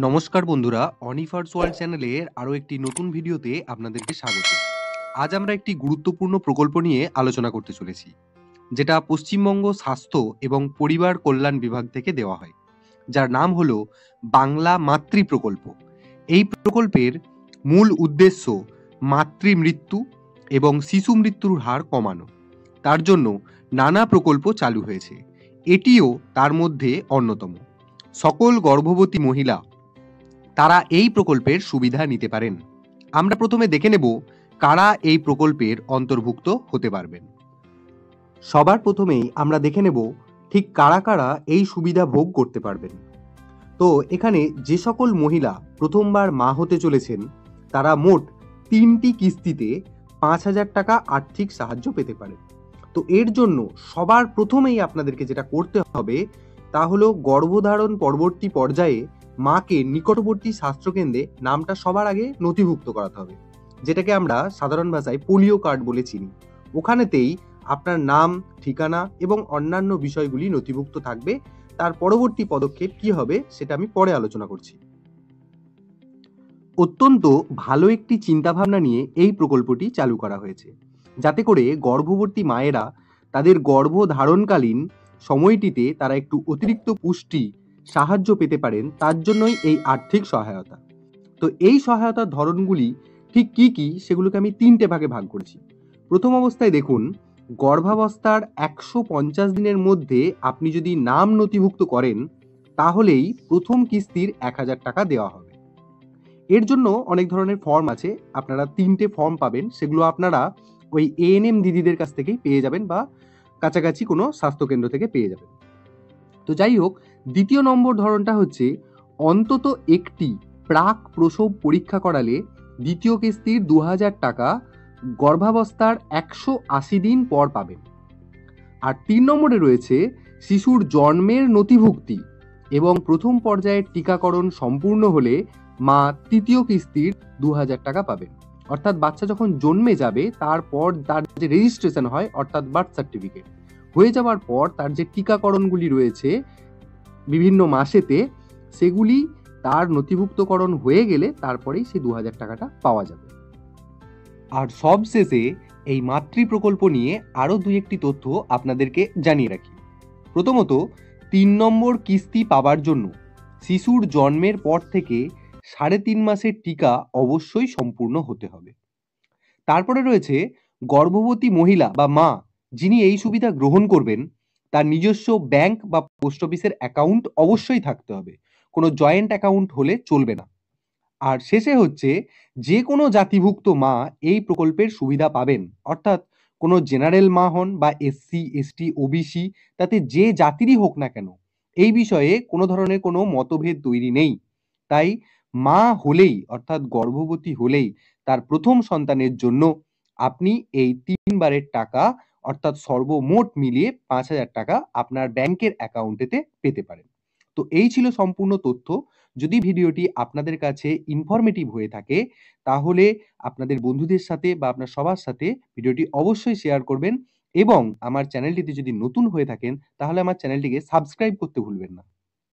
নমস্কার বন্ধুরা, অনিফার্স ওয়ার্ল্ড চ্যানেলের আরও একটি নতুন ভিডিওতে আপনাদেরকে স্বাগত। আজ আমরা একটি গুরুত্বপূর্ণ প্রকল্প নিয়ে আলোচনা করতে চলেছি, যেটা পশ্চিমবঙ্গ স্বাস্থ্য এবং পরিবার কল্যাণ বিভাগ থেকে দেওয়া হয়, যার নাম হলো বাংলা মাতৃ প্রকল্প। এই প্রকল্পের মূল উদ্দেশ্য মাতৃমৃত্যু এবং শিশু মৃত্যুর হার কমানো। তার জন্য নানা প্রকল্প চালু হয়েছে, এটিও তার মধ্যে অন্যতম। সকল গর্ভবতী মহিলা তারা এই প্রকল্পের সুবিধা নিতে পারেন। আমরা প্রথমে দেখে নেব কারা এই প্রকল্পের অন্তর্ভুক্ত হতে পারবেন। সবার প্রথমেই আমরা দেখে নেব ঠিক কারা কারা এই সুবিধা ভোগ করতে পারবেন। তো এখানে যে সকল মহিলা প্রথমবার মা হতে চলেছেন, তারা মোট 3টি কিস্তিতে 5,000 টাকা আর্থিক সাহায্য পেতে পারেন। তো এর জন্য সবার প্রথমেই আপনাদেরকে যেটা করতে হবে তা হলো গর্ভধারণ পরবর্তী পর্যায়ে মাকে নিকটবর্তী স্বাস্থ্যকেন্দ্রে নামটা সবার আগে নথিভুক্ত করাতে হবে, যেটাকে আমরা সাধারণ ভাষায় পোলিও কার্ড বলে চিনি। ওখানেতেই আপনার নাম, ঠিকানা এবং অন্যান্য বিষয়গুলি নথিভুক্ত থাকবে। তার পরবর্তী পদক্ষেপ কি হবে সেটা আমি পরে আলোচনা করছি। অত্যন্ত ভালো একটি চিন্তাভাবনা নিয়ে এই প্রকল্পটি চালু করা হয়েছে, যাতে করে গর্ভবতী মায়েরা তাদের গর্ভধারণকালীন সময়টিতে তারা একটু অতিরিক্ত পুষ্টি সাহায্য পেতে পারেন। তার জন্যই এই আর্থিক সহায়তা। তো এই সহায়তার ধরনগুলি ঠিক কি কি সেগুলোকে আমি 3টে ভাগে ভাগ করেছি। প্রথম অবস্থায় দেখুন, গর্ভাবস্থার 150 দিনের মধ্যে আপনি যদি নাম নথিভুক্ত করেন, তাহলেই প্রথম কিস্তির 1,000 টাকা দেওয়া হবে। এর জন্য অনেক ধরনের ফর্ম আছে, আপনারা 3টে ফর্ম পাবেন। সেগুলো আপনারা ওই এএনএম দিদিদের কাছ থেকেই পেয়ে যাবেন বা কাছাকাছি কোনো স্বাস্থ্যকেন্দ্র থেকে পেয়ে যাবেন। তো যাই হোক, দ্বিতীয় নম্বর ধরনটা হচ্ছে অন্তত একটি প্রাক প্রসব পরীক্ষা করালে দ্বিতীয় কিস্তির 2,000 টাকা গর্ভাবস্থার 180 দিন পর পাবেন। আর 3 নম্বরে রয়েছে শিশুর জন্মের নথিভুক্তি এবং প্রথম পর্যায়ের টিকাকরণ সম্পূর্ণ হলে মা তৃতীয় কিস্তির 2,000 টাকা পাবেন। অর্থাৎ বাচ্চা যখন জন্মে যাবে তারপর তার যে রেজিস্ট্রেশন হয়, অর্থাৎ বার্থ সার্টিফিকেট হয়ে যাওয়ার পর তার যে টিকাকরণগুলি রয়েছে বিভিন্ন মাসেতে, সেগুলি তার নথিভুক্তকরণ হয়ে গেলে তারপরেই সেই 2,000 টাকাটা পাওয়া যাবে। আর সবশেষে এই মাতৃ প্রকল্প নিয়ে আরও 2-1টি তথ্য আপনাদেরকে জানিয়ে রাখি। প্রথমত, 3 নম্বর কিস্তি পাবার জন্য শিশুর জন্মের পর থেকে 3.5 মাসের টিকা অবশ্যই সম্পূর্ণ হতে হবে। তারপরে রয়েছে গর্ভবতী মহিলা বা মা যিনি এই সুবিধা গ্রহণ করবেন, তার নিজস্ব ব্যাংক বা পোস্ট অফিসের অ্যাকাউন্ট অবশ্যই থাকতে হবে। কোনো জয়েন্ট অ্যাকাউন্ট হলে চলবে না। আর শেষে হচ্ছে, যে কোনো জাতিভুক্ত মা এই প্রকল্পের সুবিধা পাবেন। অর্থাৎ কোনো জেনারেল মা হন বা এসসি, এসটি, ওবিসি, তাতে যে জাতিরই হোক না কেন, এই বিষয়ে কোনো ধরনের কোনো মতভেদ তৈরি নেই। তাই মা হলেই, অর্থাৎ গর্ভবতী হলেই তার প্রথম সন্তানের জন্য আপনি এই 3 বারের টাকা, অর্থাৎ সর্বমোট মিলিয়ে 5,000 টাকা আপনার ব্যাংকের অ্যাকাউন্টেতে পেতে পারেন। তো এই ছিল সম্পূর্ণ তথ্য। যদি ভিডিওটি আপনাদের কাছে ইনফরমেটিভ হয়ে থাকে, তাহলে আপনাদের বন্ধুদের সাথে বা আপনার সবার সাথে ভিডিওটি অবশ্যই শেয়ার করবেন এবং আমার চ্যানেলটিতে যদি নতুন হয়ে থাকেন, তাহলে আমার চ্যানেলটিকে সাবস্ক্রাইব করতে ভুলবেন না।